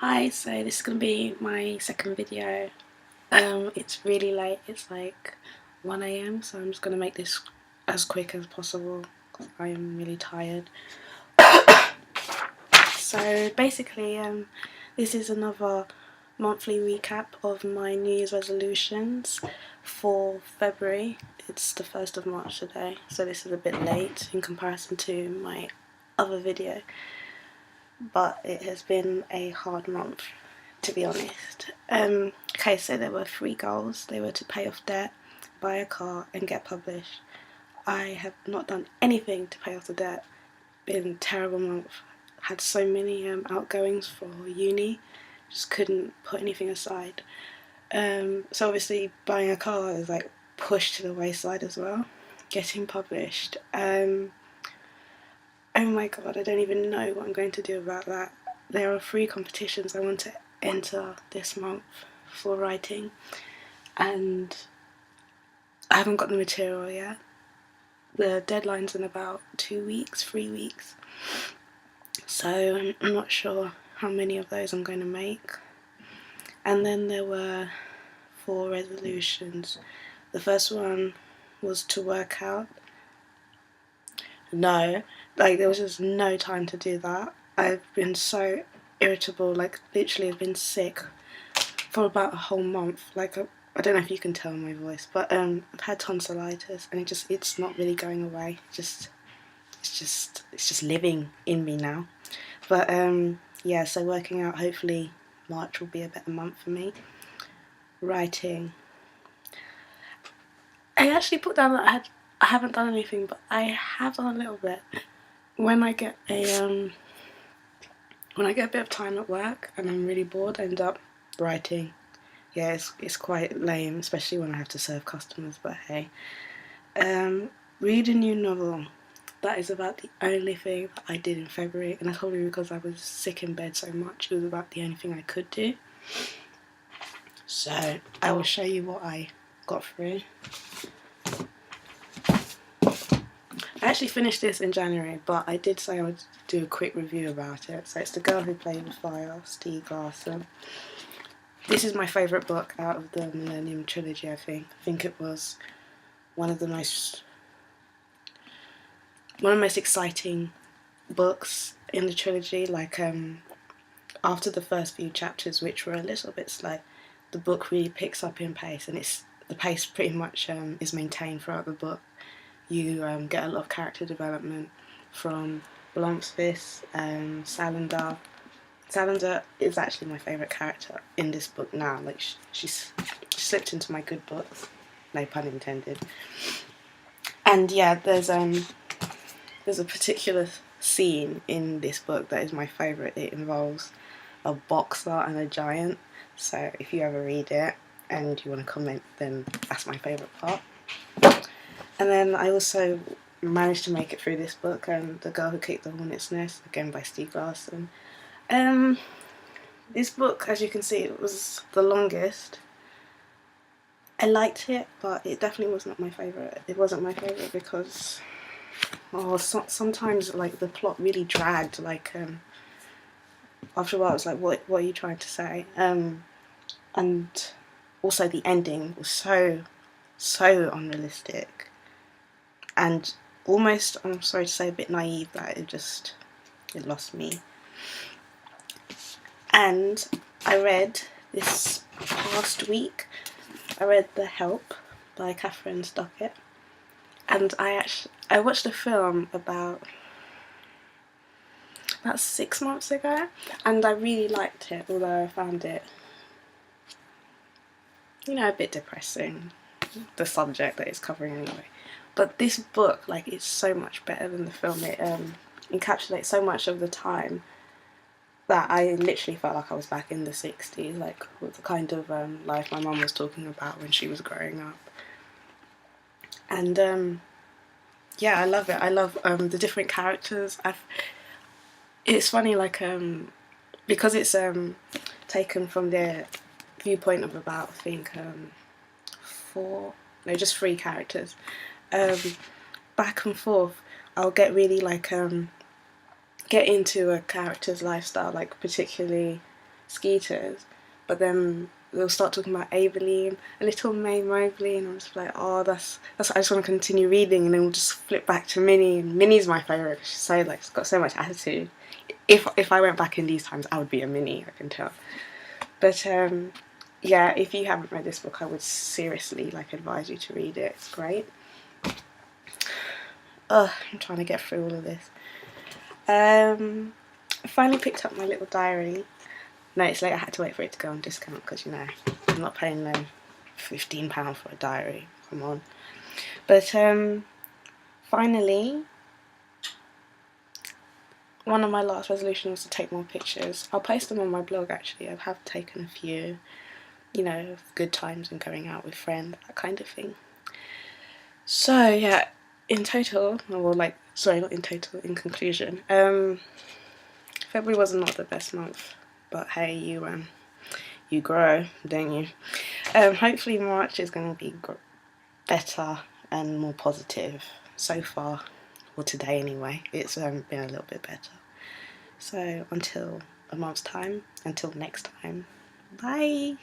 Hi, so this is going to be my second video. It's really late, it's like 1 AM, so I'm just going to make this as quick as possible because I am really tired. So basically, this is another monthly recap of my New Year's resolutions for February. It's the 1st of March today, so this is a bit late in comparison to my other video. But it has been a hard month, to be honest. Okay, so there were 3 goals. They were to pay off debt, buy a car and get published. I have not done anything to pay off the debt. Been a terrible month. Had so many outgoings for uni, just couldn't put anything aside. So obviously buying a car is like pushed to the wayside as well. Getting published. Oh my god, I don't even know what I'm going to do about that. There are 3 competitions I want to enter this month for writing, and I haven't got the material yet. The deadline's in about 2 weeks, 3 weeks, so I'm not sure how many of those I'm going to make. And then there were 4 resolutions. The first one was to work out. No, like there was just no time to do that. I've been so irritable, like literally I've been sick for about a whole month. Like I don't know if you can tell my voice, but I've had tonsillitis and it's not really going away. It's just living in me now. But yeah, so working out, hopefully March will be a better month for me. Writing. I actually put down that I haven't done anything, but I have done a little bit. When I get a bit of time at work and I'm really bored, I end up writing. Yeah, it's quite lame, especially when I have to serve customers, but hey. Read a new novel. That is about the only thing that I did in February, and that's probably because I was sick in bed so much. It was about the only thing I could do. So I will show you what I got through. I actually finished this in January, but I did say I would do a quick review about it. So it's The Girl Who Played with Fire, Stieg Larsson. This is my favourite book out of the Millennium Trilogy, I think. I think it was one of the most exciting books in the trilogy. Like after the first few chapters, which were a little bit slow, the book really picks up in pace, and the pace pretty much is maintained throughout the book. You get a lot of character development from Blomsfist and Salander. Salander is actually my favourite character in this book now. Like she slipped into my good books, no pun intended. And yeah, there's a particular scene in this book that is my favourite. It involves a boxer and a giant. So if you ever read it and you want to comment, then that's my favourite part. And then I also managed to make it through this book, The Girl Who Kicked the Hornet's Nest, again by Stieg Larsson. This book, as you can see, it was the longest. I liked it, but it definitely was not my favourite. It wasn't my favourite because sometimes like the plot really dragged. Like after a while, I was like, what are you trying to say? And also the ending was so unrealistic. And almost, I'm sorry to say, a bit naive, that it lost me. And I read this past week, I read The Help by Kathryn Stockett, and I watched a film about 6 months ago, and I really liked it, although I found it, a bit depressing, the subject that it's covering anyway. But this book, like, it's so much better than the film. It encapsulates so much of the time that I literally felt like I was back in the 60s, like with the kind of life my mum was talking about when she was growing up. And yeah, I love it. I love the different characters. It's funny, like because it's taken from the viewpoint of about, I think, just 3 characters. Back and forth, I'll get really like get into a character's lifestyle, like particularly Skeeters, but then they'll start talking about Aveline, a little May Mobley, and I'm just like, oh, that's I just want to continue reading, and then we'll just flip back to Minnie, and Minnie's my favourite. She's so like, she's got so much attitude. If I went back in these times, I would be a Minnie, I can tell. But yeah, if you haven't read this book, I would seriously like advise you to read it. It's great. Ugh, I'm trying to get through all of this. I finally picked up my little diary. No, it's late. I had to wait for it to go on discount because, you know, I'm not paying them £15 for a diary. Come on. But finally, one of my last resolutions was to take more pictures. I'll post them on my blog actually. I have taken a few, you know, good times and going out with friends, that kind of thing. So yeah, in total, or like, sorry, not in total, in conclusion, February was not the best month, but hey, you grow, don't you? Hopefully March is going to be better and more positive. So far, well today anyway, it's been a little bit better. So until a month's time, until next time, bye!